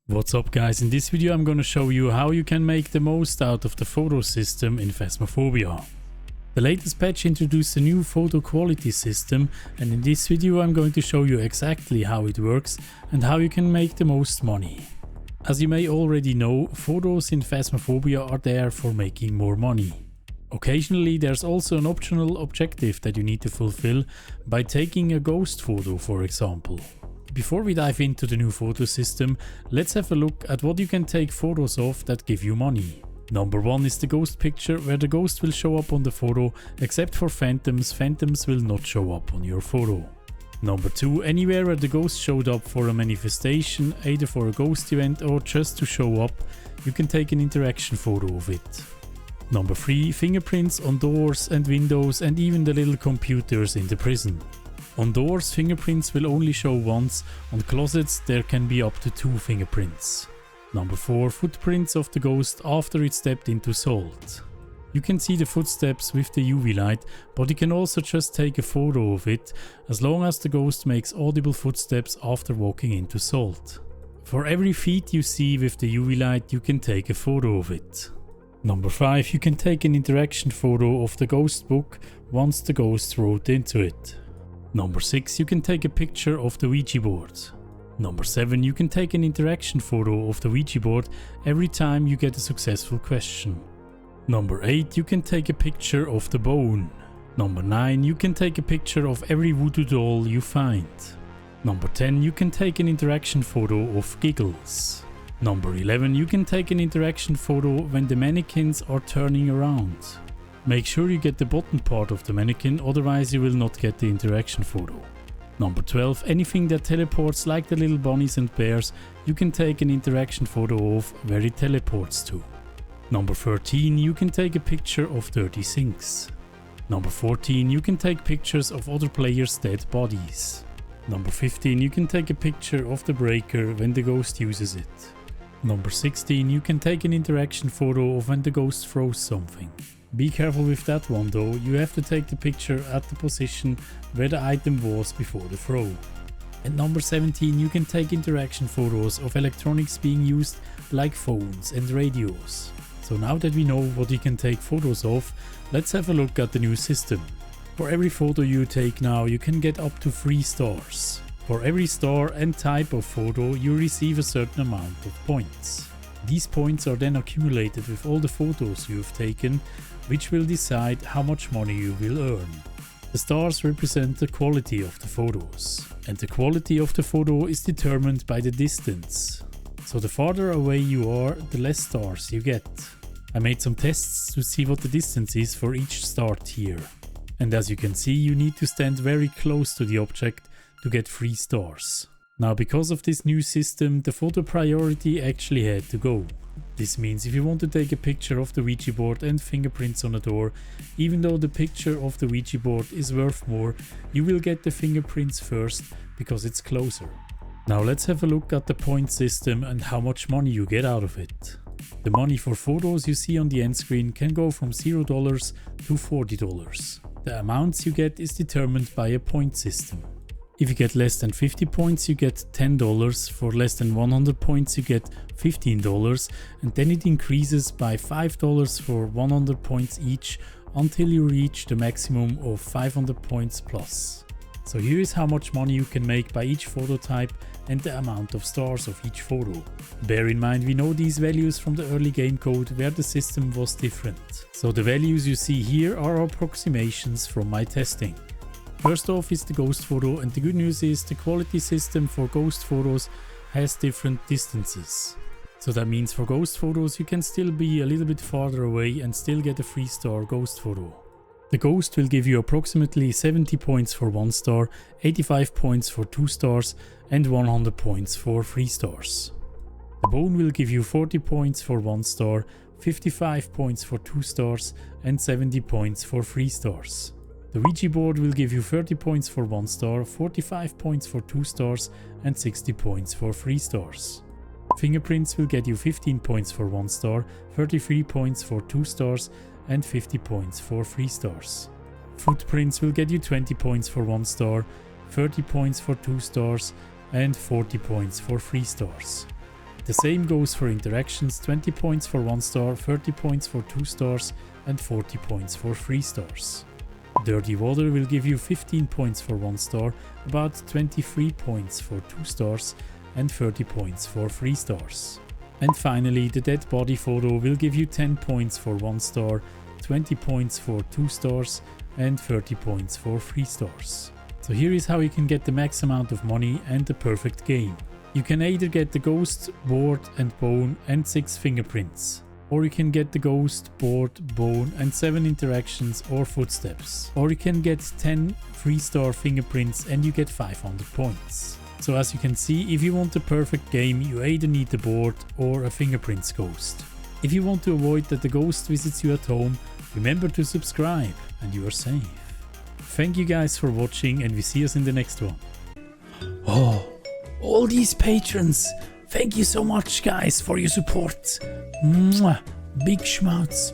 What's up guys, in this video I'm gonna show you how you can make the most out of the photo system in Phasmophobia. The latest patch introduced a new photo quality system, and in this video I'm going to show you exactly how it works and how you can make the most money. As you may already know, photos in Phasmophobia are there for making more money. Occasionally there's also an optional objective that you need to fulfill by taking a ghost photo, for example. Before we dive into the new photo system, let's have a look at what you can take photos of that give you money. Number 1 is the ghost picture, where the ghost will show up on the photo, except for phantoms. Phantoms will not show up on your photo. Number 2, anywhere where the ghost showed up for a manifestation, either for a ghost event or just to show up, you can take an interaction photo of it. Number 3, fingerprints on doors and windows and even the little computers in the prison. On doors, fingerprints will only show once. On closets there can be up to 2 fingerprints. Number 4, footprints of the ghost after it stepped into salt. You can see the footsteps with the UV light, but you can also just take a photo of it, as long as the ghost makes audible footsteps after walking into salt. For every feet you see with the UV light, you can take a photo of it. Number 5, you can take an interaction photo of the ghost book once the ghost wrote into it. Number 6, you can take a picture of the Ouija board. Number 7, you can take an interaction photo of the Ouija board every time you get a successful question. Number 8, you can take a picture of the bone. Number 9, you can take a picture of every voodoo doll you find. Number 10, you can take an interaction photo of giggles. Number 11, you can take an interaction photo when the mannequins are turning around. Make sure you get the bottom part of the mannequin, otherwise you will not get the interaction photo. Number 12, anything that teleports like the little bunnies and bears, you can take an interaction photo of where it teleports to. Number 13, you can take a picture of dirty sinks. Number 14, you can take pictures of other players' dead bodies. Number 15, you can take a picture of the breaker when the ghost uses it. Number 16, you can take an interaction photo of when the ghost throws something. Be careful with that one though, you have to take the picture at the position where the item was before the throw. At number 17, you can take interaction photos of electronics being used like phones and radios. So now that we know what you can take photos of, let's have a look at the new system. For every photo you take now, you can get up to 3 stars. For every star and type of photo, you receive a certain amount of points. These points are then accumulated with all the photos you have taken, which will decide how much money you will earn. The stars represent the quality of the photos, and the quality of the photo is determined by the distance. So the farther away you are, the less stars you get. I made some tests to see what the distance is for each star tier. And as you can see, you need to stand very close to the object to get 3 stars. Now, because of this new system, the photo priority actually had to go. This means if you want to take a picture of the Ouija board and fingerprints on a door, even though the picture of the Ouija board is worth more, you will get the fingerprints first because it's closer. Now let's have a look at the point system and how much money you get out of it. The money for photos you see on the end screen can go from $0 to $40. The amounts you get is determined by a point system. If you get less than 50 points, you get $10, for less than 100 points you get $15, and then it increases by $5 for 100 points each until you reach the maximum of 500 points plus. So here is how much money you can make by each photo type and the amount of stars of each photo. Bear in mind, we know these values from the early game code where the system was different. So the values you see here are approximations from my testing. First off is the ghost photo, and the good news is the quality system for ghost photos has different distances. So that means for ghost photos you can still be a little bit farther away and still get a 3-star ghost photo. The ghost will give you approximately 70 points for 1 star, 85 points for 2 stars and 100 points for 3 stars. The bone will give you 40 points for 1 star, 55 points for 2 stars and 70 points for 3 stars. The Ouija board will give you 30 points for 1 star, 45 points for 2 stars and 60 points for 3 stars. Fingerprints will get you 15 points for 1 star, 33 points for 2 stars and 50 points for 3 stars. Footprints will get you 20 points for 1 star, 30 points for 2 stars and 40 points for 3 stars. The same goes for interactions, 20 points for 1 star, 30 points for 2 stars and 40 points for 3 stars. Dirty Water will give you 15 points for 1 star, about 23 points for 2 stars and 30 points for 3 stars. And finally, the Dead Body Photo will give you 10 points for 1 star, 20 points for 2 stars and 30 points for 3 stars. So here is how you can get the max amount of money and the perfect game. You can either get the Ghost, Board and Bone and 6 Fingerprints. Or you can get the Ghost, Board, Bone and 7 interactions or footsteps. Or you can get 10 3-star Fingerprints and you get 500 points. So as you can see, if you want the perfect game, you either need the Board or a Fingerprints Ghost. If you want to avoid that the Ghost visits you at home, remember to subscribe and you are safe. Thank you guys for watching and we see us in the next one. Oh, all these patrons! Thank you so much guys for your support. Mwah. Big schmouts.